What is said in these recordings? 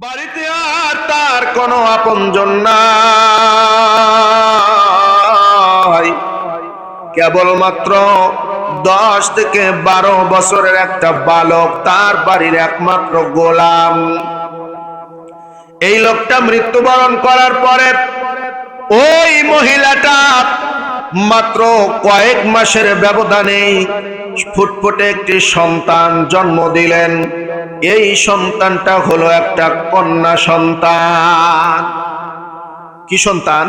বাড়িতে আর তার কোনো আপনজন নাই, কেবলমাত্র 10 থেকে 12 বছরের একটা বালক, তার বাড়ির একমাত্র গোলাম। এই লোকটা মৃত্যুবরণ করার পরে ওই মহিলাটা মাত্র কয়েক মাসের ব্যবধানে ফুটফুটে একটি সন্তান জন্ম দিলেন। এই সন্তানটা হলো একটা কন্যা সন্তান। কি সন্তান?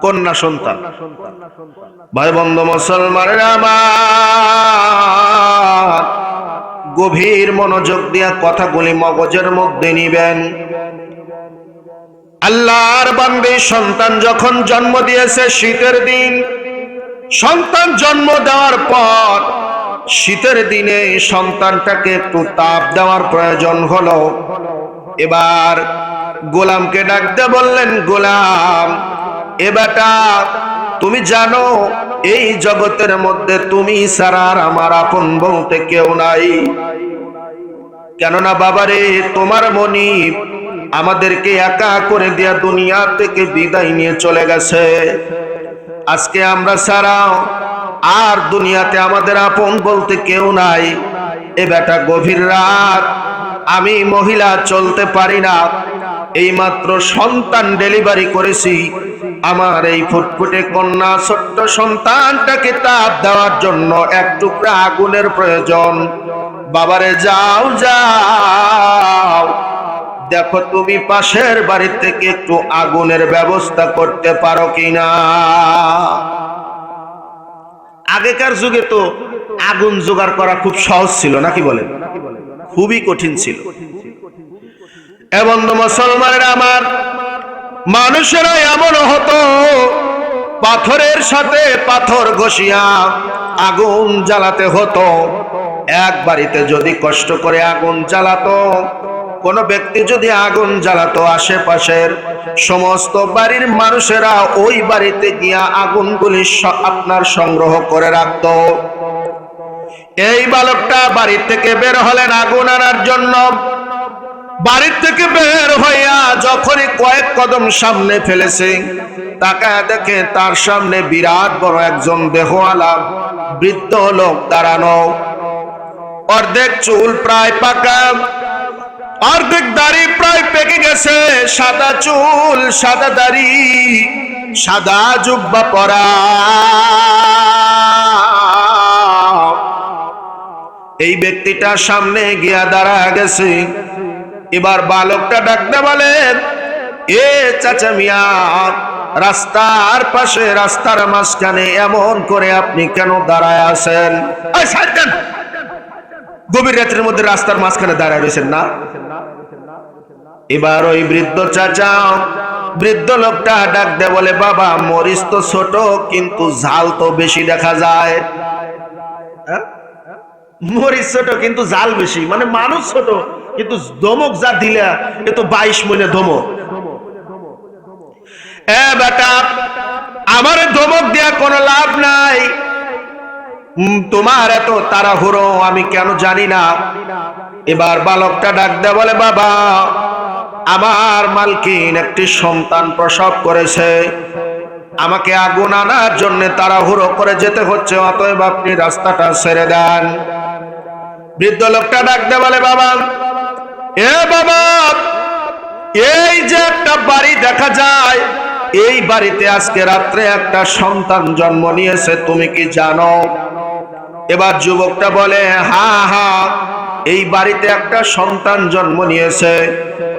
কন্যা সন্তান। ভাই বন্ধু মুসলমানেরা আমার, গভীর মনোযোগ দিয়ে কথাগুলি মগজের মধ্যে নিবেন। আল্লাহর বান্দা সন্তান যখন জন্ম দিয়েছে শীতের দিন, সন্তান জন্ম দেওয়ার পর শীতের দিনে সন্তানটাকে একটু তাপ দেওয়ার প্রয়োজন হলো। এবার গোলামকে ডাকতে বললেন, গোলাম এ বেটা, তুমি জানো এই জগতের মধ্যে তুমি ছাড়া আর আমার আপন বলতে কেউ নাই। কেননা বাবারে, তোমার মনিব আমাদেরকে একা করে দিয়া দুনিয়া থেকে বিদায় নিয়ে চলে গেছে। আজকে আমরা ছাড়াও আর দুনিয়াতে আমাদের আপন বলতে কেউ নাই। এ বেটা, গভীর রাত, আমি মহিলা চলতে পারি না, এইমাত্র সন্তান ডেলিভারি করেছি। আমার এই ফুটফুটে কন্যা ছোট্ট সন্তানটাকে তাপ দেওয়ার জন্য এক টুকরা আগুনের প্রয়োজন। বাবারে, যাও যাও, দেখো তুমি পাশের বাড়ি থেকে একটু আগুনের ব্যবস্থা করতে পারো কিনা। আগেকার যুগে তো আগুন জোগাড় করা খুব সহজ ছিল, নাকি বলেন? খুবই কঠিন ছিল। এবং মুসলমানেরা আমার, মানুষেরা এমন হতো পাথরের সাথে পাথর ঘষিয়া আগুন জ্বালাতে হতো। এক বাড়িতে যদি কষ্ট করে আগুন জ্বালাতো, কোন ব্যক্তি যদি আগুন জ্বালাতো, আশেপাশের সমস্ত বাড়ির মানুষেরা ওই বাড়িতে গিয়া আগুনগুলি আপনার সংগ্রহ করে রাখত। এই বালকটা বাড়ি থেকে বের হলেন আগুন আনার জন্য। বাড়ির থেকে বের হইয়া যখনই কয়েক কদম সামনে ফেলেছে, তাকায় দেখে তার সামনে বিরাট বড় একজন দেহওয়ালা বৃদ্ধ লোক দাঁড়ানো। অর্ধেক চুল প্রায় পাকা, অর্ধেক দাড়ি প্রায় পেকে গেছে, সাদা চুল, সাদা দাড়ি, সাদা জুব্বা পরা। এই ব্যক্তিটা সামনে গিয়া দাঁড়া গেছে। এবার বালকটা ডাকতে বলেন, এ চাচা মিয়া, রাস্তার পাশে, রাস্তার মাঝখানে এমন করে আপনি কেন দাঁড়ায় আছেন? গভীর রাতের মধ্যে রাস্তার মাঝখানে দাঁড়ায় রয়েছেন না? এবার ওই বৃদ্ধ চাচা, বৃদ্ধ লোকটা ডাক দে বলে, বাবা, মরিচ তো ছোট কিন্তু ঝাল তো বেশি দেখা যায়। মরিচ ছোট কিন্তু জাল বেশি, মানে মানুষ ছোট কিন্তু ধমক যা দিলা এ তো 22 মনে ধমক। এ বেটা, আমার ধমক দেয়া কোনো লাভ নাই। তোমার এত তাড়াহুড়ো আমি কেন জানি না। এবার বালকটা ডাক দেয়া বলে, বাবা, আমার মালকিন একটি সন্তান প্রসব করেছে, আমাকে আগুন আনার জন্য তাড়াহুড়ো করে যেতে হচ্ছে, অতএব আপনি রাস্তাটা ছেড়ে দেন। বৃদ্ধ লোকটা ডাক দেয়া বলে, বাবা, এ বাবা, এই যে একটা বাড়ি দেখা যায়, এই বাড়িতে আজকে রাত্রে একটা সন্তান জন্ম নিয়েছে, তুমি কি জানো? এবার যুবকটা বলে, হ্যাঁ হ্যাঁ, এই বাড়িতে একটা সন্তান জন্ম নিয়েছে,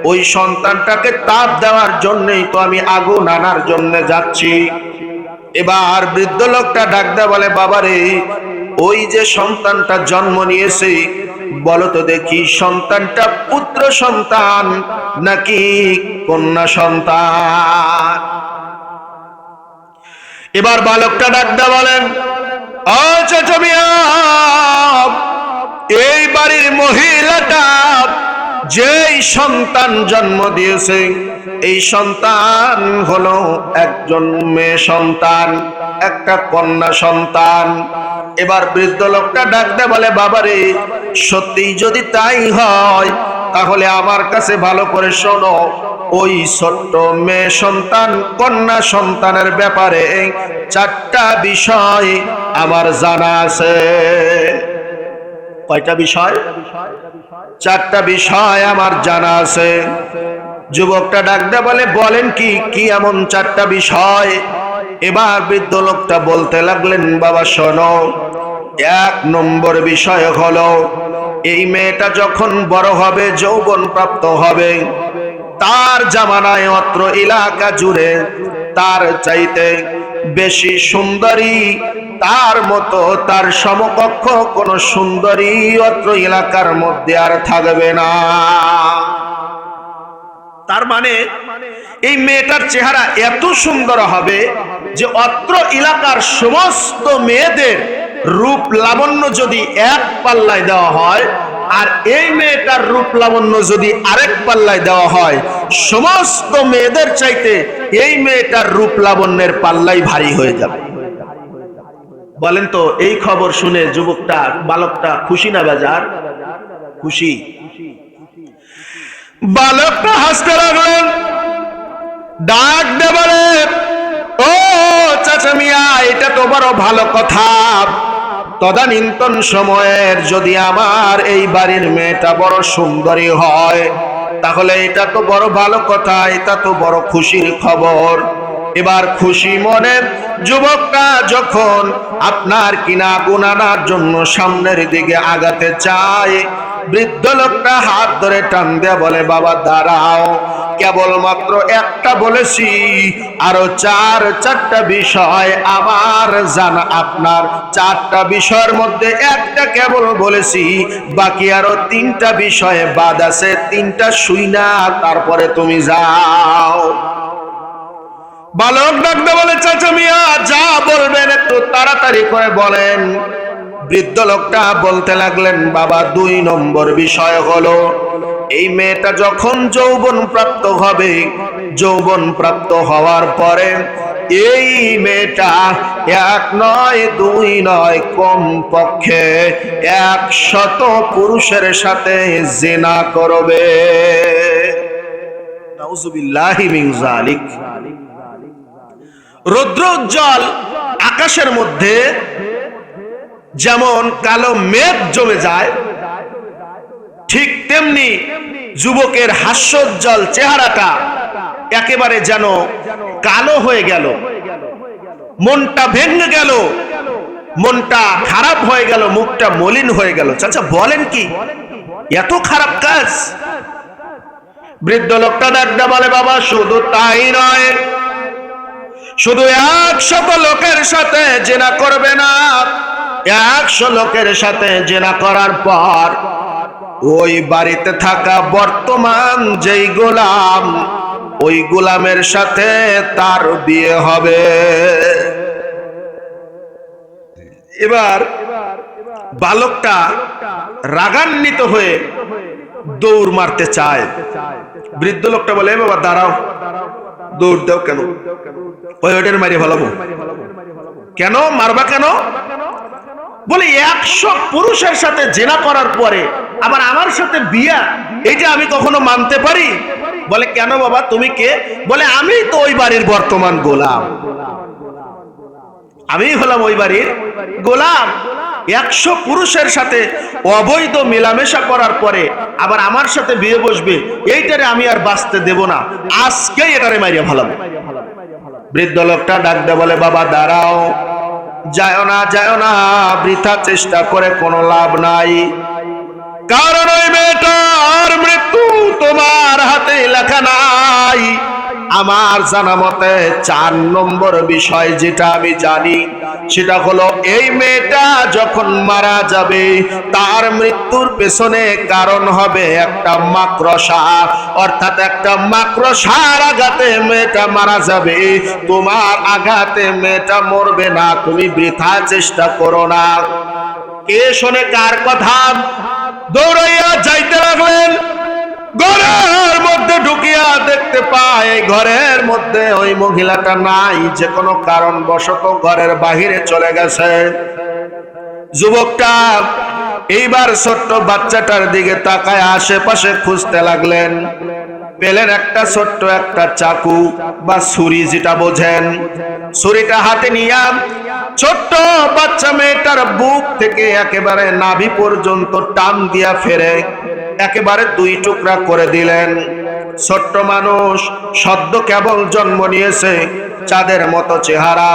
ওই সন্তানটাকে তাপ দেওয়ার জন্যই তো আমি আগুন আনার জন্য যাচ্ছি। এবার বৃদ্ধ লোকটা ডাক দেয়া বলে, বাবারে, ওই যে সন্তানটা জন্ম নিয়েছে, বলো তো দেখি সন্তানটা পুত্র সন্তান নাকি কন্যা সন্তান? এবার বালকটা ডাক দেয়া বলেন, আচ্ছা চাচা, এই বাড়ির মহিলাটা যেই সন্তান জন্ম দিয়েছে, এই সন্তান হলো একজন মেয়ে সন্তান, একটা কন্যা সন্তান। এবার বৃদ্ধ লোকটা ডাক দেয়া বলে, বাবারে, সত্যি যদি তাই হয় তাহলে আমার কাছে ভালো করে শোনো, ওই ছোট্ট মেয়ে সন্তান কন্যা সন্তানের ব্যাপারে 4টা বিষয় আমার জানা আছে। কয়টা বিষয়? 4টা বিষয় আমার জানা আছে। যুবকটা ডাকতে বলে, বলেন কি কি এমন 4টা বিষয়? এবার বৃদ্ধ লোকটা বলতে লাগলেন, বাবা শোনো, 1 নম্বর বিষয় হলো, এই মেয়েটা যখন বড় হবে, যৌবন প্রাপ্ত হবে, তার জামানায় অত্র এলাকা জুড়ে তার চাইতে বেশি সুন্দরী, তার মতো তার সমকক্ষ কোন সুন্দরী অত্র এলাকার মধ্যে আর থাকবে না। তার মানে এই মেয়েটার চেহারা এত সুন্দর হবে যে অত্র এলাকার সমস্ত মেয়েদের রূপ লাবণ্য যদি এক পাল্লায় দেওয়া হয়, আর এই মেয়েটার রূপ লাবণ্য যদি আরেক পাল্লায় দেওয়া হয়, সমস্ত মেয়েদের চাইতে এই মেয়েটার রূপ লাবণ্যের পাল্লাই ভারী হয়ে যাবে। বলেন তো, এই খবর শুনে যুবকটা বালকটা খুশি না বেজার? খুশি। বালকটা হাসতে লাগলেন, ডাক দে বলে, ও চাচা মিয়া, এটা তো বড় ভালো কথা। তদানীন্তন সময়ের যদি আমার এই বাড়ির মেয়েটা বড় সুন্দরী হয়, তাহলে এটা তো বড় ভালো কথা, এটা তো বড় খুশির খবর। এবার খুশি মনে যুবকটা যখন আপনার কিনা গুনানার জন্য সামনের দিকে আগাতে চায়, বৃদ্ধ লোকটা হাত ধরে টান দেয়া বলে, বাবা দাঁড়াও, কেবলমাত্র একটা বলেছি, আরো 4টা বিষয় আমার জানা। আপনার 4টা বিষয়ের মধ্যে একটা কেবল বলেছি, বাকি আরো 3টা বিষয়ে বাদ আছে, 3টা শুই না, তারপরে তুমি যাও। বালক ডাকতে বলে, চাচা মিয়া যা বলবেন একটু তাড়াতাড়ি করে বলেন। বৃদ্ধ লোকটা বলতে লাগলেন, বাবা 2 নম্বর বিষয় হলো, এই মেয়েটা যখন যৌবন প্রাপ্ত হবে, যৌবন প্রাপ্ত হওয়ার পরে এই মেয়েটা 1 নয় 2 নয়, কম পক্ষে 100 পুরুষের সাথে জিনা করবে। নাউযুবিল্লাহি মিন যালিক। রৌদ্র উজ্জ্বল আকাশের মধ্যে যেমন কালো মেঘ জমে যায়, ঠিক তেমনি যুবকের হাস্যোজ্জ্বল চেহারাটা একেবারে যেন কালো হয়ে গেল, মনটা ভেঙে গেল, মনটা খারাপ হয়ে গেল, মুখটা মলিন হয়ে গেল। চাচা বলেন কি, এত খারাপ কাজ? বৃদ্ধ লোকটা ডাকতে বলে, বাবা শুধু তাই নয়, শুধু 100 লোকের সাথে জিনা করবে না, 100 লোকের সাথে জিনা করার পর ওই বাড়িতে থাকা বর্তমান যেই গোলাম, ওই গোলামের সাথে তার বিয়ে হবে। এবার বালকটা রাগান্বিত হয়ে দৌড় মারতে চায়। বৃদ্ধ লোকটা বলে, বাবা দাঁড়াও, দৌড় দাও কেন? ওইটার মারিয়ে ফেলাবো। কেন মারবা কেন? বলে 100 পুরুষের সাথে জেনা করার পরে আবার আমার সাথে বিয়া, এইটা আমি কখনো মানতে পারি? বলে কেন বাবা, তুমি কে? বলে আমি তো ওই বাড়ির বর্তমান গোলাম, আমি হলাম ওই বাড়ির গোলাম। 100 পুরুষের সাথে অবৈধ মেলামেশা করার পরে আবার আমার সাথে বিয়ে বসবে, এইটারে আমি আর বাঁচতে দেব না, আজকেই এটারে মারিয়া ফেলাবো। বৃদ্ধ লোকটা ডাকতে বলে, বাবা দাঁড়াও, যাও না, যাও না, বৃথা চেষ্টা করে কোনো লাভ নাই, কারণ ওই মেয়েটার মৃত্যু তোমার হাতে লেখা নাই। আমার জানা মতে 4 নম্বর বিষয় যেটা আমি জানি, সেটা হলো এই মেয়েটা যখন মারা যাবে, তার মৃত্যুর পেছনে কারণ হবে একটা মাকড়সা, অর্থাৎ একটা মাকড়সার আঘাতে মেয়েটা মারা যাবে। তোমার আঘাতে মেয়েটা মরবে না, তুমি বৃথা চেষ্টা করো না। কে শোনে কার কথা? দৌড়াইয়া যাইতে লাগলেন। ঘরের মধ্যে ঢুকিয়া দেখতে পায় ঘরের মধ্যে ওই মহিলাটা নাই, যে কোনো কারণবশত ঘরের বাহিরে চলে গেছে। যুবকটা এইবার ছোট্ট বাচ্চাটার দিকে তাকায় আশেপাশে খুঁজতে লাগলেন। পেলেন একটা ছোট্ট একটা চাকু বা ছুরি, যেটা বোঝেন। ছুরিটা হাতে নিয়ে ছোট্ট বাচ্চা মেয়েটার বুক থেকে একেবারে নাভি পর্যন্ত টান দিয়া ফেরে একেবারে দুই টুকরা করে দিলেন। ছোট্ট মানুষ, সদ্য কেবল জন্ম নিয়েছে, চাঁদের মতো চেহারা।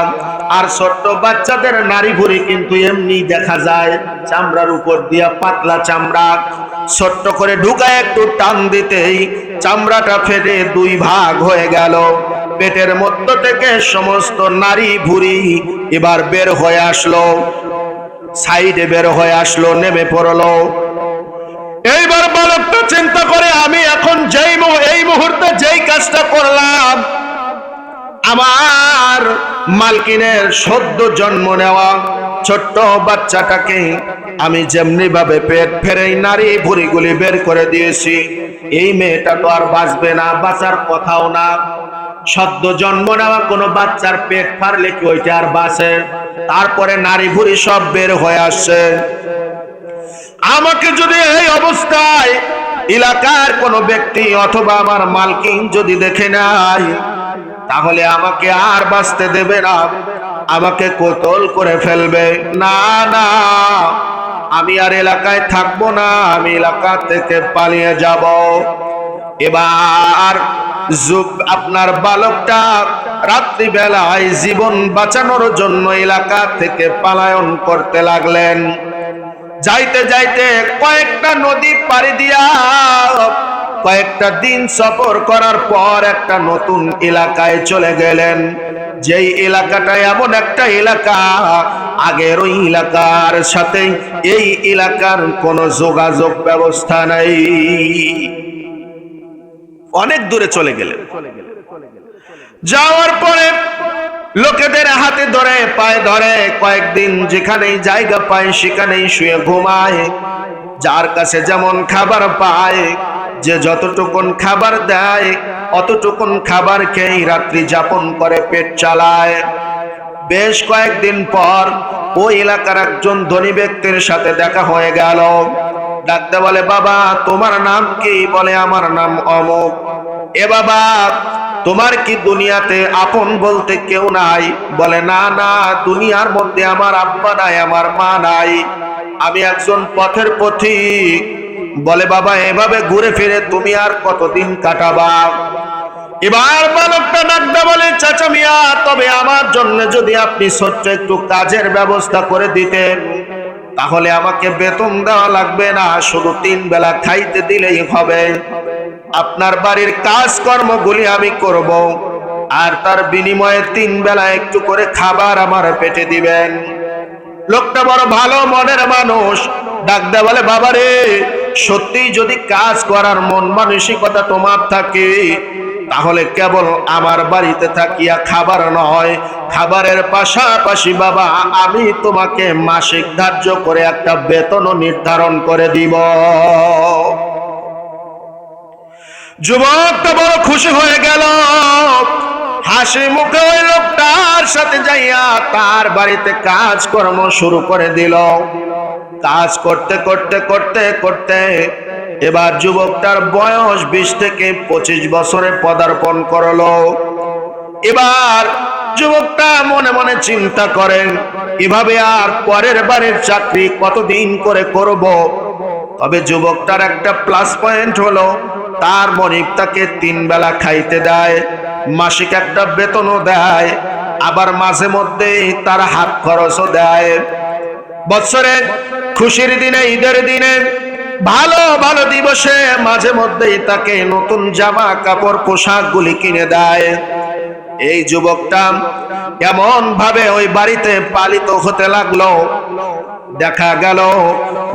আর ছোট্ট বাচ্চাদের নারী ভুঁড়ি কিন্তু এমনি দেখা যায়, চামড়ার উপর দিয়া পাতলা চামড়া। ছোট্ট করে ঢুকায় একটু টান দিতেই চামড়াটা ফেটে দুই ভাগ হয়ে গেল। পেটের মধ্য থেকে সমস্ত নারী ভুঁড়ি এবার বের হয়ে আসলো, সাইডে বের হয়ে আসলো, নেমে পড়লো। এইবার বালকটা চিন্তা করে, আমি এখন এই মুহূর্তে যেই কাজটা করলাম, আমার মালকিনের সদ্য জন্ম নেওয়া ছোট্ট বাচ্চাটাকে আমি যেমনি ভাবে পেট ফেরেই নারী ভুঁড়িগুলি বের করে দিয়েছি, এই মেয়েটা তো আর বাঁচবে না, বাঁচার কথাও না। সদ্য জন্ম নেওয়া কোনো বাচ্চার পেট ফাড়লে কি ওইটা আর বাঁচে? তারপরে নারী ভুঁড়ি সব বের হয়ে আসছে। আমাকে যদি এই অবস্থায় এলাকার কোনো ব্যক্তি অথবা আমার মালকিন যদি দেখে নেয়, তাহলে আমাকে আর বাঁচতে দেবে না, আমাকে কতল করে ফেলবে। না না, আমি আর এলাকায় থাকবো না, আমি এলাকা থেকে পালিয়ে যাব। এবার আপনার বালকটা রাত্রিবেলায় জীবন বাঁচানোর জন্য এলাকা থেকে পলায়ন করতে লাগলেন। যাইতে যাইতে কয়েকটা নদী পাড়ি দিয়া কয়েকটা দিন সফর করার পর একটা নতুন এলাকায় চলে গেলেন। যেই এলাকাটা এমন একটা এলাকা, আগের ওই এলাকার সাথে এই এলাকার কোনো যোগাযোগ ব্যবস্থা নাই। অনেক দূরে চলে গেলেন। যাওয়ার পরে লোকেদের হাতে ধরে পায়ে ধরে কয়েকদিন যেখানেই জায়গা পায় সেখানেই শুয়ে ঘুমায়। যার কাছে যেমন খাবার পায়, যে যতটুকুন খাবার দেয় অতটুকুন খাবার খেয়ে রাত্রি যাপন করে, পেট চালায়। বেশ কয়েকদিন পর ওই এলাকার একজন ধনী ব্যক্তির সাথে দেখা হয়ে গেল। ডাকতে বলে, বাবা তোমার নাম কি? বলে, আমার নাম অমুক। এ বাবা, তোমার কি দুনিয়াতে আপন বলতে কেউ নাই? বলে, না না, দুনিয়ার মধ্যে আমার আব্বা নাই, আমার মা নাই, আমি একজন পথের পথিক। বলে, বাবা এভাবে ঘুরে ফিরে তুমি আর কতদিন কাটাবা? এবার বালকটা ডাকতে বলে, চাচা মিয়া, তবে আমার জন্য যদি আপনি ছোট্ট একটু কাজের ব্যবস্থা করে দিতেন, তাহলে আমাকে বেতন দেওয়া লাগবে না, শুধু 3 বেলা খাইতে দিলেই হবে। আপনার বাড়ির কাজকর্মগুলি আমি করব, আর তার বিনিময়ে 3 বেলা একটু করে খাবার আমার পেটে দিবেন। লোকটা বড় ভালো মনের মানুষ, ডাকতে বলে, বাবারে সত্যি যদি কাজ করার মন মানসিকতা তোমার থাকে, তাহলে কেবল আমার বাড়িতে থাকিয়া খাবার নয়, খাবারের পাশাপাশি বাবা আমি তোমাকে মাসিক ধার্য করে একটা বেতনও নির্ধারণ করে দিব। যুবকটা বড় খুশি হয়ে গেল, হাসি মুখে ওই লোকটার সাথে যাইয়া তার বাড়িতে কাজকর্ম শুরু করে দিল। কাজ করতে করতে করতে করতে এবার যুবকটার বয়স 20 থেকে 25 বছরে পদার্পণ করলো। এবার যুবকটা মনে মনে চিন্তা করেন, এভাবে আর পরের বারের চাকরি কতদিন করে করব? তবে যুবকটার একটা প্লাস পয়েন্ট হলো, তার মনিব তাকে 3 বেলা খাইতে দেয়, মাসিক একটা বেতনও দেয়, আবার মাঝে মধ্যে তার হাত খরচও দেয়। বছরে খুশির দিনে, ঈদের দিনে, ভালো ভালো দিবসে মাঝে মধ্যেই তাকে নতুন জামা কাপড় পোশাক গুলি কিনে দেয়। এই যুবকটা এমন ভাবে ওই বাড়িতে পালিত হতে লাগলো, দেখা গেল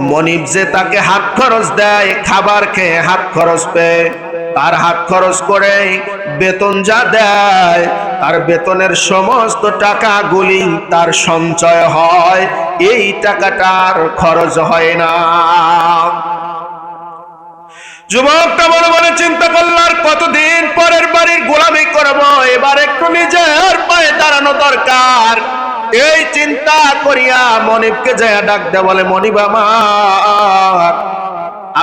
মনিব যে তাকে হাত খরচ দেয়, খাবার খেয়ে হাত খরচ পেয়ে তার হাত খরচ করে বেতন যা দেয়, তার বেতনের সমস্ত টাকাগুলি তার সঞ্চয় হয়, এই টাকাটার খরচ হয় না। যুবকটা বলে বলে চিন্তা করল, আর কতদিন পরের বাড়ির গোলামি করব, এবার একটু নিজের পায়ে দাঁড়ানো দরকার। এই চিন্তা করিয়া মনিবকে যায় ডাক দেয়া বলে, মনিব আমার,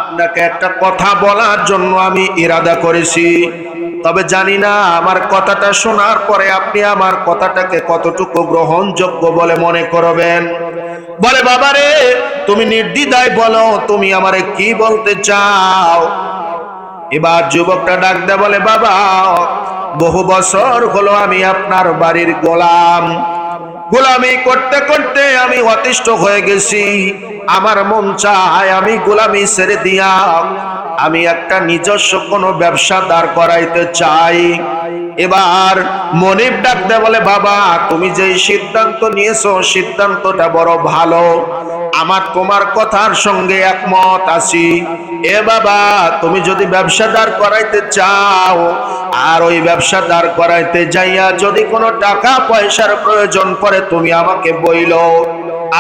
আপনাকে একটা কথা বলার জন্য আমি ইরাদা করেছি, তবে জানি না আমার কথাটা শোনার পরে আপনি আমার কথাটাকে কতটুকু গ্রহণযোগ্য বলে মনে করবেন। বলে, বাবারে তুমি নির্দ্বিধায় বলো, তুমি আমারে কি বলতে চাও। এবার যুবকটা ডাক দেয়া বলে, বাবা বহু বছর হলো আমি আপনার বাড়ির গোলাম, গোলামি করতে করতে আমি অতিষ্ঠ হয়ে গেছি। আমার মন চায় আমি গোলামি ছেড়ে দিয়া আমি একটা নিজস্ব কোনো ব্যবসা দাঁড় করাইতে চাই। এবার মনিব ডাক দেয়া বলে, বাবা তুমি যে সিদ্ধান্ত নিয়েছো সিদ্ধান্তটা বড় ভালো, আমার তোমার কথার সঙ্গে একমত আছি। এ বাবা তুমি যদি ব্যবসা দাঁড় করাইতে চাও, আর ওই ব্যবসা দাঁড় করাইতে যাইয়া যদি কোনো টাকা পয়সার প্রয়োজন পড়ে তুমি আমাকে বইলো,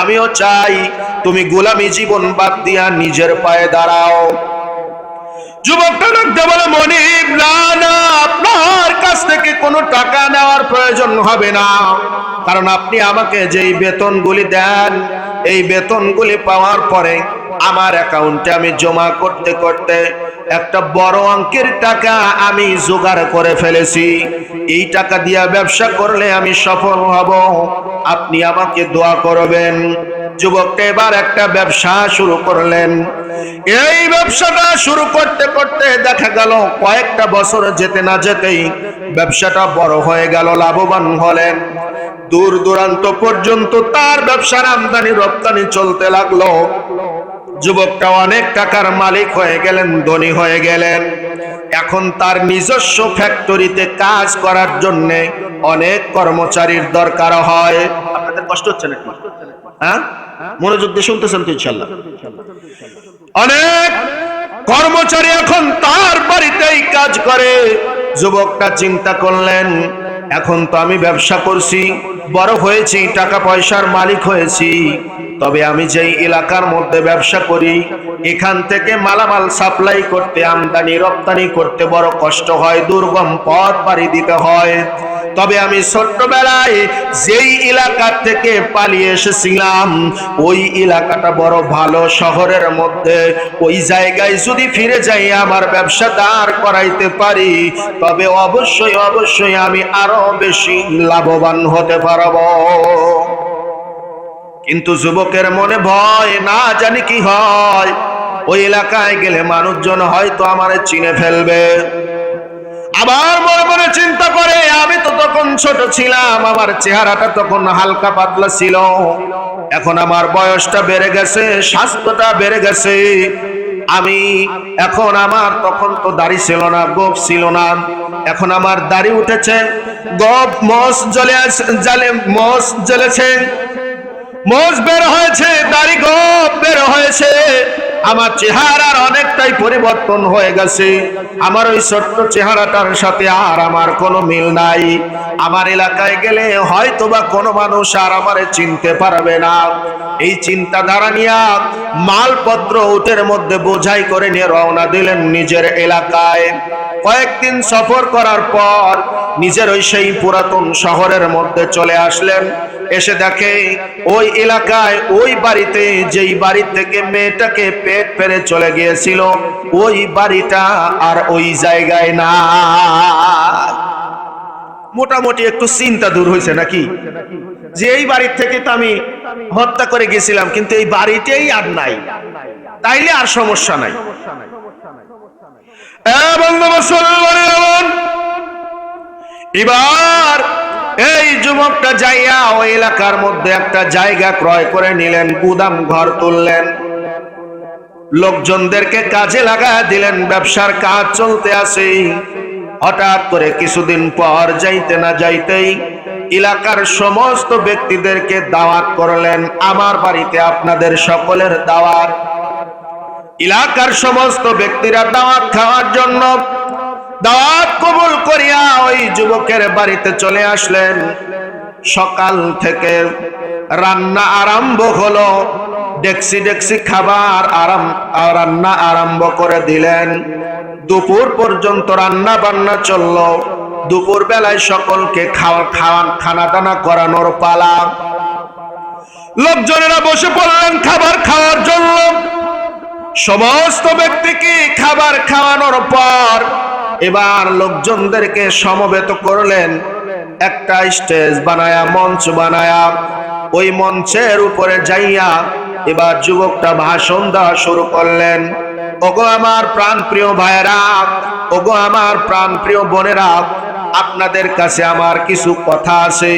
আমিও চাই তুমি গোলামি জীবন বাদ দিয়া নিজের পায়ে দাঁড়াও। যুবকটা ডাকতে বলে, মনিব না না, আপনার কাছ থেকে কোনো টাকা নেওয়ার প্রয়োজন হবে না, কারণ আপনি আমাকে যেই বেতনগুলি দেন এই বেতনগুলি পাওয়ার পরে আমার অ্যাকাউন্টে আমি জমা করতে করতে একটা বড় অঙ্কের টাকা আমি জোগাড় করে ফেলেছি। এই টাকা দিয়া ব্যবসা করলে আমি সফল হব, আপনি আমাকে দোয়া করবেন। যুবকটা এবার একটা ব্যবসা শুরু করলেন। এই ব্যবসাটা শুরু করতে করতে দেখা গেল কয়েকটা বছর যেতে না যেতেই ব্যবসাটা বড় হয়ে গেল, লাভবান হলেন। দূর দূরান্ত পর্যন্ত তার ব্যবসার আমদানি রপ্তানি চলতে লাগলো। যুবকটা অনেক টাকার মালিক হয়ে গেলেন, ধনী হয়ে গেলেন। এখন তার নিজস্ব ফ্যাক্টরিতে কাজ করার জন্য অনেক কর্মচারীর দরকার হয়। আপনাদের কষ্ট হচ্ছে নাকি? হ্যাঁ, মনোযোগ দিয়ে শুনতেছেন তো ইনশাআল্লাহ? অনেক কর্মচারী এখন তার বাড়িতেই কাজ করে। যুবকটা চিন্তা করলেন, এখন তো আমি ব্যবসা করছি, বড় হয়েছি, টাকা পয়সার মালিক হয়েছি, তবে আমি যেই এলাকার মধ্যে ব্যবসা করি এখান থেকে মালামাল সাপ্লাই করতে, আমদানি রপ্তানি করতে বড় কষ্ট হয়, দুর্গম পথ পাড়ি দিতে হয়। তবে আমি ছোট্টবেলায় যেই এলাকা থেকে পালিয়ে এসেছিলাম ওই এলাকাটা বড় ভালো, শহরের মধ্যে। ওই জায়গায় যদি ফিরে যাই আমার ব্যবসা দাঁড় করাইতে পারি, তবে অবশ্যই অবশ্যই আমি আরো বেশি লাভবান হতে পারবো। কিন্তু যুবকের মনে ভয়, না জানি কি হয়, ওই এলাকায় গেলে মানুষজন হয়তো আমারে চিনে ফেলবে। আবার মনে মনে চিন্তা করে, আমি তো তখন ছোট ছিলাম, আমার চেহারাটা তখন হালকা পাতলা ছিল, এখন আমার বয়সটা বেড়ে গেছে, স্বাস্থ্যটা বেড়ে গেছে, আমি এখন আমার তখন তো দাড়ি ছিল না, গোঁফ ছিল না, এখন আমার দাড়ি উঠেছে, গোঁফ মোষ জ্বলেছে, মোষ বের হয়েছে, দাড়ি গোঁফ বের হয়েছে, আমার চেহারার অনেকটাই পরিবর্তন হয়ে গেছে। আমার ওই ছোট্ট চেহারাটার সাথে আর আমার কোনো মিল নাই। আমার এলাকায় গেলে হয়তোবা কোনো মানুষ আর আমারে চিনতে পারবে না। এই চিন্তাধারা নিয়ে মালপত্র উটের মধ্যে বোঝাই করে নিয়ে রওনা দিলেন নিজের এলাকায়। কয়েকদিন সফর করার পর নিজের ওই সেই পুরাতন শহরের মধ্যে চলে আসলেন। এসে দেখে ওই এলাকায় ওই বাড়িতে, যেই বাড়ি থেকে মেয়েটাকে পেট ফেলে চলে গিয়েছিল, ওই বাড়িটা আর ওই জায়গায় না। মোটামুটি একটু চিন্তা দূর হয়েছে নাকি, যে এই বাড়ির থেকে তো আমি হত্যা করে গেছিলাম, কিন্তু এই বাড়িটাই আর নাই, তাইলে আর সমস্যা নাই। এবার এই যুবকটা যাইয়া ওই এলাকার মধ্যে একটা জায়গা ক্রয় করে নিলেন, গুদাম ঘর তুললেন, লোকজনদেরকে কাজে লাগা দিলেন, ব্যবসার কাজ চলতে আছে। হঠাৎ করে কিছুদিন পর যাইতে না যাইতেই এলাকার সমস্ত ব্যক্তিদেরকে দাওয়াত করলেন, আমার বাড়িতে আপনাদের সকলের দাওয়াত। এলাকার সমস্ত ব্যক্তিরা দাওয়াত খাওয়ার জন্য দাওয়াত কবুল করিয়া ওই যুবকের বাড়িতে চলে আসলেন। সকাল থেকে রান্না আরম্ভ হলো, ডেক্সি ডেক্সি খাবার রান্না আরম্ভ করে দিলেন। দুপুর পর্যন্ত রান্না বান্না চলল। দুপুর বেলায় সকলকে খানা দানা করানোর পালা। লোকজনেরা বসে পড়লেন খাবার খাওয়ার জন্য। সমস্ত ব্যক্তিকে খাবার খাওয়ানোর পর এবার লোকজনদেরকে সমবেত করলেন। একটা স্টেজ বানায়া, মঞ্চ বানায়া, ওই মঞ্চের উপরে যাইয়া এবার যুবকটা ভাষণ দেওয়া শুরু করলেন। ওগো আমার প্রাণ প্রিয় ভাইয়েরা, ওগো আমার প্রাণ প্রিয় বোনেরা, আপনাদের কাছে আমার কিছু কথা আছে।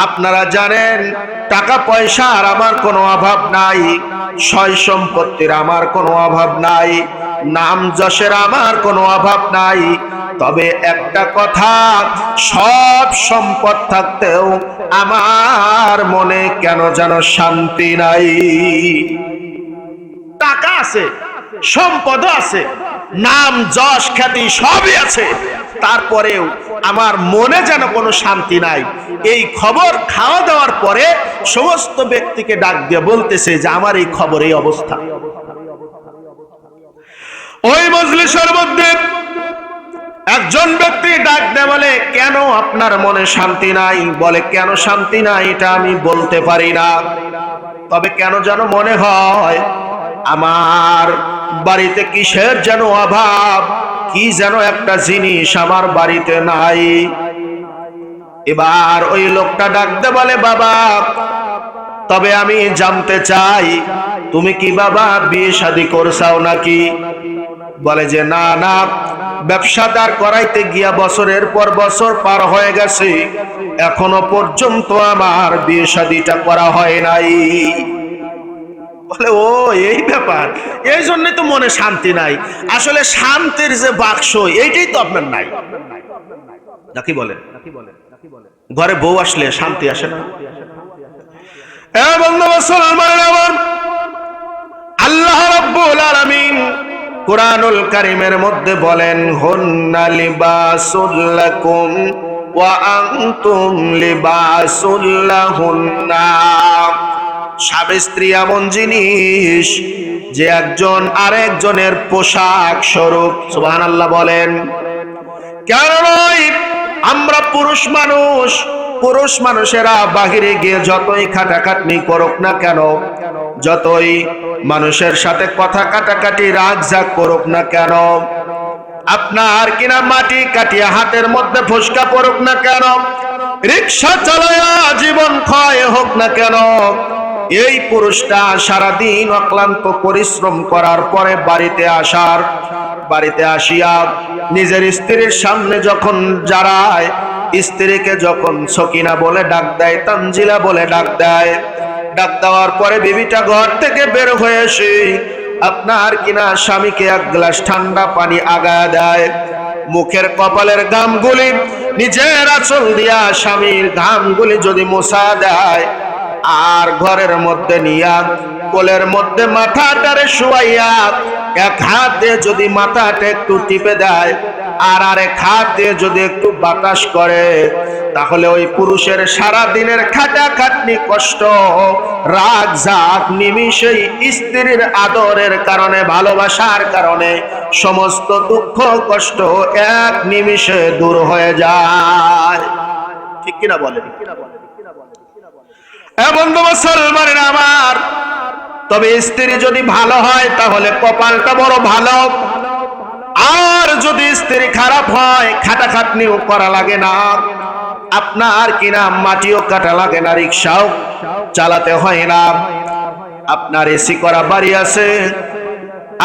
আপনারা জানেন টাকা পয়সার আমার কোনো অভাব নাই, সয় সম্পত্তির আমার কোনো অভাব নাই, নাম যশের আমার কোনো অভাব নাই। তবে একটা কথা, সব সম্পদ থাকতেও আমার মনে কেন যেন শান্তি নাই। টাকা আছে, সম্পদও আছে, নাম যশ খ্যাতি সবই আছে, তারপরেও আমার মনে যেন কোনো শান্তি নাই। এই খবর খাওয়া দাওয়ার পরে সমস্ত ব্যক্তিকে ডাক দিয়ে বলতেছে যে আমার এই খবর, এই অবস্থা। ওই মজলিসের মধ্যে একজন ব্যক্তি ডাক দিয়ে বলে, কেন আপনার মনে শান্তি নাই? বলে, কেন শান্তি নাই এটা আমি বলতে পারি না, তবে কেন যেন মনে হয় আমার বাড়িতে কিসের যেন অভাব, কি যেন একটা জিনিস আমার বাড়িতে নাই। এবার ওই লোকটা ডাক দিয়ে বলে, বাবা, তবে আমি জানতে চাই তুমি কি বাবা বিয়ে শাদী করছাও নাকি? বলে যে না না, ব্যবসাদার করাইতে গিয়া বছরের পর বছর পার হয়ে গেছে, এখনো পর্যন্ত আমার বিয়ে শাদীটা করা হয় নাই। বলে, ও এই ব্যাপার, এই জন্য তো মনে শান্তি নাই। আসলে শান্তির যে বাক্স, এইটাই তো আপনার নাই, নাকি বলেন? ঘরে বউ আসলে শান্তি আসে না? বন্ধু মুসলমান আমার, আল্লাহ রাব্বুল আলামিন কুরআনুল কারীমের মধ্যে বলেন, হুন্না লিবাসুল লাকুম ওয়া আনতুম লিবাসুল লাহুন্না। স্বামী স্ত্রী এমন জিনিস যে একজন আরেকজনের পোশাক স্বরূপ। সুবহানাল্লাহ বলেন। কেন নয়? আমরা পুরুষ মানুষেরা বাহিরে গিয়ে যতই খাটাখাটনি করুক না কেন, যতই মানুষের সাথে কথা কাটাকাটি রাগঝাগ করুক না কেন, আপনার কিনা মাটি কাটিয়া হাতের মধ্যে ফসকা পড়ুক না কেন, রিক্সা চালায়া জীবন ক্ষয় হোক না কেন, এই পুরুষটা সারাদিন অক্লান্ত পরিশ্রম করার পরে বাড়িতে আসিয়া নিজের স্ত্রীর সামনে যখন দাঁড়ায়, স্ত্রীকে যখন সকিনা বলে ডাক দেয়, তানজিলা বলে ডাক দেয়, ডাক দেওয়ার পরে বিবিটা ঘর থেকে বের হয়ে এসে আপনার কিনা স্বামীকে এক গ্লাস ঠান্ডা পানি আগায় দেয়, মুখের কপালের ঘামগুলি নিজের আঁচল দিয়া স্বামীর ঘামগুলি যদি মোছা দেয়, আর ঘরের মধ্যে নিয়া কোলের মধ্যে মাথাটারে শুয়াইয়া এক হাত দিয়ে যদি মাথাটা একটু টিপে দেয়, আর আরেক হাত দিয়ে যদি একটু বাতাস করে, তাহলে ওই পুরুষের সারা দিনের খাটাখাটনি, কষ্ট, রাগ জাগ নিমিষেই স্ত্রীর আদরের কারণে, ভালোবাসার কারণে সমস্ত দুঃখ কষ্ট এক নিমিষে দূর হয়ে যায়। ঠিক কিনা বলেন? বন্ধু মুসলমানের আমার, তবে স্ত্রী যদি ভালো হয় তাহলে কপালটা বড় ভালো, আর যদি স্ত্রী খারাপ হয় খাটাখাটনিও করা লাগে না, আপনার কিনা মাটিও কাটা লাগে না, রিক্সাও চালাতে হয় না, আপনার এসি করা বাড়ি আছে,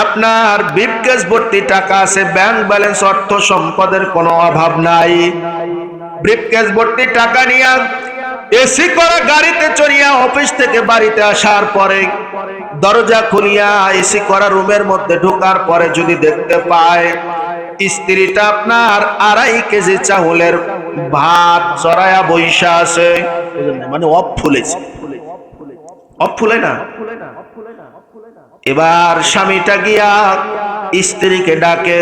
আপনার ব্রিফকেস ভর্তি টাকা আছে, ব্যাংক ব্যালেন্স, অর্থ সম্পদের কোনো অভাব নাই, ব্রিফকেস ভর্তি টাকা নিয়ে এসি করা গাড়িতে চড়িয়া অফিস থেকে বাড়িতে আসার পরে দরজা খুলিয়া এসি করা রুমের মধ্যে ঢোকার পরে যদি দেখতে পায় স্ত্রীটা আপনার 2.5 কেজি চাউলের ভাত চড়ায়া বইসা আছে, মানে অফ ফুলে না, এবার স্বামীটা গিয়া স্ত্রীকে ডাকে,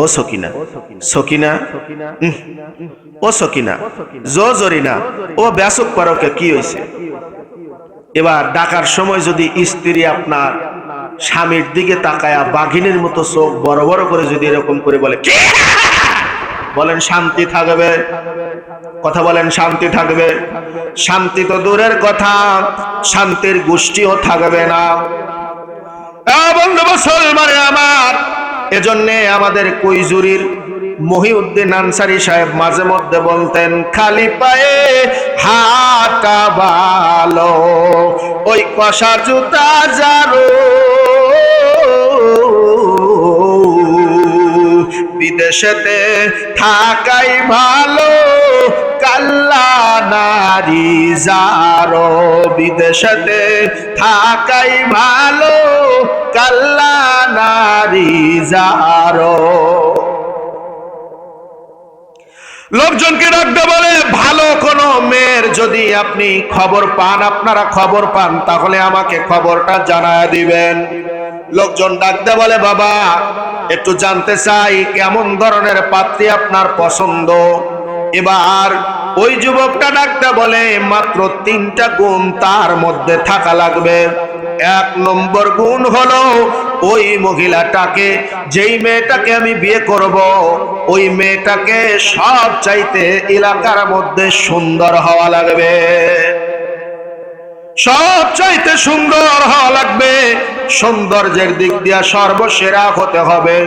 ও সকিনা, সকিনা, ও সকিনা, জরিনা, ও ব্যাসক পারকে, কি হয়েছে? এবার ডাকার সময় যদি স্ত্রী আপনার স্বামীর দিকে তাকায়া বাঘিনীর মতো চোখ বড় বড় করে যদি এরকম করে বলে, বলেন শান্তি থাকবে? কথা বলেন শান্তি থাকবে? শান্তি তো দূরের কথা, শান্তির গোষ্ঠীও থাকবে না। বন্ধু মুসলমান আমার, এজন্য আমাদের কৈজুরির মহিউদ্দিন আনসারী সাহেব মাঝে মধ্যে বলতেন, খালি পায়ে হাঁটা ভালো, ওই কষা জুতা যারো বিদেশেতে থাকাই ভালো, কাল্লা নারী যারো বিদেশেতে থাকাই ভালো, কাল্লা নারী যারো। লোকজনকে ডাকতে বলে, ভালো কোন মেয়ের যদি আপনি খবর পান, আপনারা খবর পান, তাহলে আমাকে খবরটা জানায় দিবেন। লোকজন ডাকতে বলে, বাবা একটু জানতে চাই কেমন ধরনের পাত্রী আপনার পছন্দ। এবার ওই যুবকটা ডাকতে বলে, মাত্র 3টা গুণ তার মধ্যে থাকা লাগবে। 1 নম্বর গুণ হলো, ওই মহিলাটাকে, যেই মেয়েটাকে আমি বিয়ে করব, ওই মেয়েটাকে সব চাইতে এলাকার মধ্যে সুন্দর হওয়া লাগবে, সব চাইতে সুন্দর হওয়া লাগবে, সৌন্দর্যের দিক দিয়ে সর্বসেরা হতে হবে।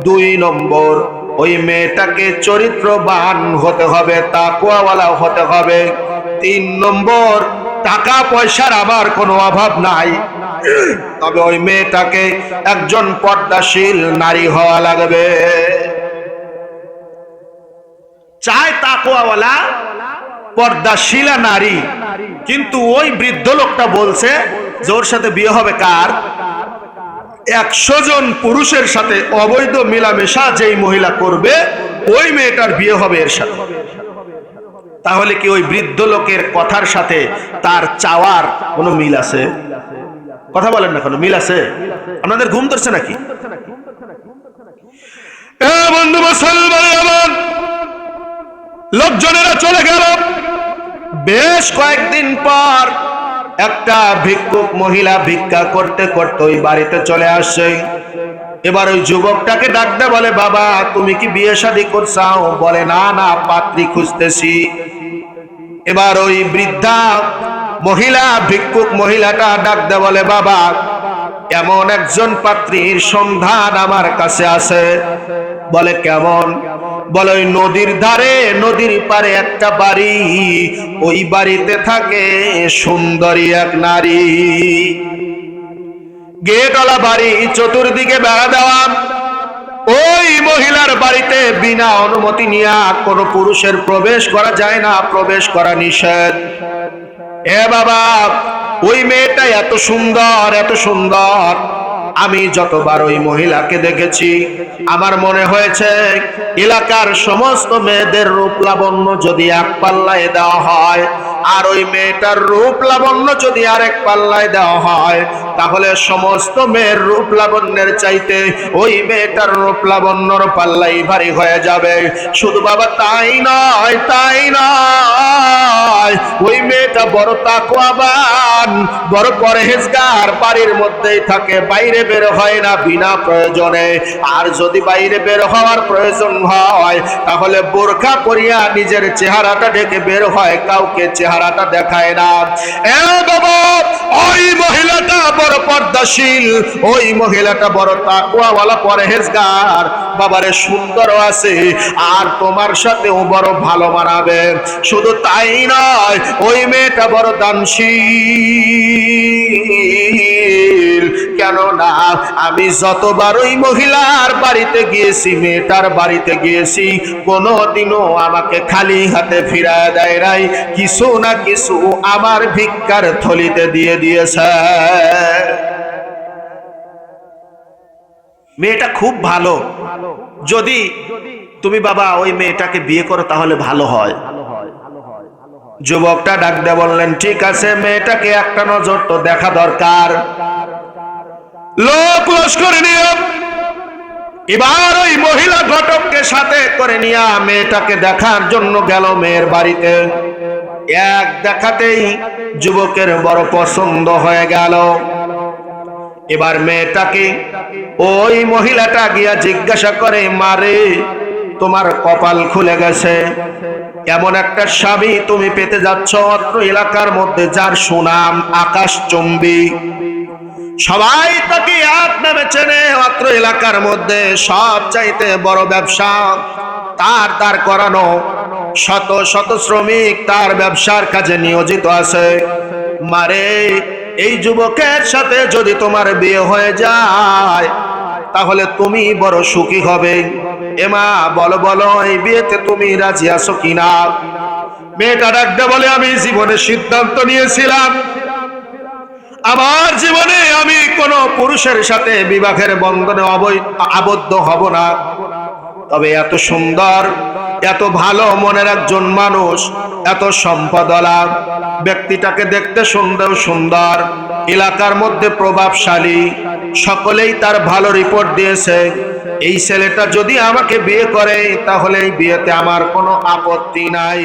2 নম্বর, ওই মেয়েটাকে চরিত্রবান হতে হবে, তাকওয়াওয়ালা হতে হবে। 3 নম্বর, টাকা পয়সার আবার কোনো অভাব নাই, তবে ওই মেয়েটাকে একজন পর্দাশীল নারী হওয়া লাগবে। চায় তাকওয়াওয়ালা পর্দাশীলা নারী, কিন্তু ওই বৃদ্ধ লোকটা বলছে যে ওর সাথে বিয়ে হবে কার? 100 জন পুরুষের সাথে অবৈধ মিলামেশা যেই মহিলা করবে, ওই মেয়েটার বিয়ে হবে এর সাথে। তাহলে কি ওই বৃদ্ধ লোকের কথার সাথে তার চাওয়ার কোনো মিল আছে? কথা বলেন না, কোনো মিল আছে? আপনাদের ঘুম ধরছে নাকি? বন্ধু মুসলমান আমার, লোকজনেরা চলে গেল। বেশ কয়েকদিন পর একটা ভিক্ষুক মহিলা ভিক্ষা করতে করতে ওই বাড়িতে চলে আসছে। এবার ওই যুবকটাকে ডাকতে বলে, বাবা তুমি কি বিয়ে শাদী করছাও? বলে, না না, পাত্রী খুঁজতেছি। এবার ওই বৃদ্ধা মহিলা, ভিক্ষুক মহিলাটা ডাকতে বলে, বাবা এমন একজন পাত্রীর সন্ধান আমার কাছে আছে। বলে, কেমন? বলে, ওই নদীর ধারে, নদীর পারে একটা বাড়ি, ওই বাড়িতে থাকে সুন্দরী এক নারী, গেটওয়ালা বাড়ি, চতুর্দিকে বেড়া দেওয়া। ওই মহিলার বাড়িতে বিনা অনুমতি নিয়ে কোনো পুরুষের প্রবেশ করা যায় না, প্রবেশ করা নিষেধ। এ বাবা, ওই মেয়েটা এত সুন্দর, এত সুন্দর, আমি যতবার ওই মহিলাকে দেখেছি আমার মনে হয়েছে এলাকার সমস্ত মেয়েদের রূপ লাবণ্য যদি এক পাল্লায় দেওয়া হয়, আর ওই মেয়েটার রূপ লাবণ্য যদি আরেক পাল্লায় দেওয়া হয়, তাহলে সমস্ত মেয়ের রূপ লাবণ্যের চাইতে ওই মেয়েটার রূপ লাবণ্যর পাল্লাই ভারী হয়ে যাবে। শুধু বাবা তাই নয়, তাই নয়, ওই মেয়েটা বড় তাকওয়াবান, বড় পরহেজগার, বাড়ির মধ্যেই থাকে, বাইরে বের হয় না বিনা প্রয়োজনে। আর যদি বাইরে বের হওয়ার প্রয়োজন হয়, তাহলে বোরকা পরিয়া নিজের চেহারাটা ঢেকে বের হয়, কাউকে চেহারাটা দেখায় না। এ বাবা, ওই মহিলাটা বড় পর্দাশীল, ওই মহিলাটা বড় তাকওয়াওয়ালা পরহেজগার, বাবারে সুন্দরও আছে, আর তোমার সাথেও বড় ভালো মানাবে। শুধু তাই নয়, ওই মেয়েটা বড় দানশীল। কেননা আমি যতবার ওই মহিলার বাড়িতে গিয়েছি, মেয়েটার বাড়িতে গিয়েছি, কোনোদিনও আমাকে খালি হাতে ফিরায় দেয় নাই, কিছু না কিছু আমার ভিক্ষার থলিতে দিয়ে দিয়েছে। মেয়েটা খুব ভালো, যদি তুমি বাবা ওই মেয়েটাকে বিয়ে করো তাহলে ভালো হয়। যুবকটা ডাক দিয়ে বললেন, ঠিক আছে, মেয়েটাকে একটা নজর তো দেখা দরকার। লোক লস্কর নিয়ে এবার ওই মহিলা ঘটককে সাথে করে নিয়ে মেয়েটাকে দেখার জন্য গেল মেয়ের বাড়িতে। এক দেখাতেই যুবকের বড় পছন্দ হয়ে গেল। এবার মেয়েটাকে ওই মহিলাটা গিয়া জিজ্ঞাসা করে, মারে তোমার কপাল খুলে গেছে। এমন একটা স্বামী তুমি পেতে যাচ্ছ অত্র এলাকার মধ্যে যার সুনাম আকাশচুম্বী, সবাই তাকে এক নামে চেনে। অত্র এলাকার মধ্যে সব চাইতে বড় ব্যবসা তার দাঁড় করানো, শত শত শ্রমিক তার ব্যবসার কাজে নিয়োজিত আছে। মারে, এই যুবকের সাথে যদি তোমার বিয়ে হয়ে যায় তাহলে তুমি বড় সুখী হবে। এমা বলো বলো, এই বিয়েতে তুমি রাজি আছো কিনা? মেয়েটা ডাকতে বলে, আমি জীবনে সিদ্ধান্ত নিয়েছিলাম আমার জীবনে আমি কোন পুরুষের সাথে বিবাহের বন্ধনে আবদ্ধ হব না। তবে এত সুন্দর, এত ভালো মনের একজন মানুষ, এত সম্পদওয়ালা ব্যক্তিটাকে দেখতে সুন্দর, এলাকার মধ্যে প্রভাবশালী, সকলেই তার ভালো রিপোর্ট দিয়েছে। এই ছেলেটা যদি আমাকে বিয়ে করে তাহলে এই বিয়েতে আমার কোনো আপত্তি নাই।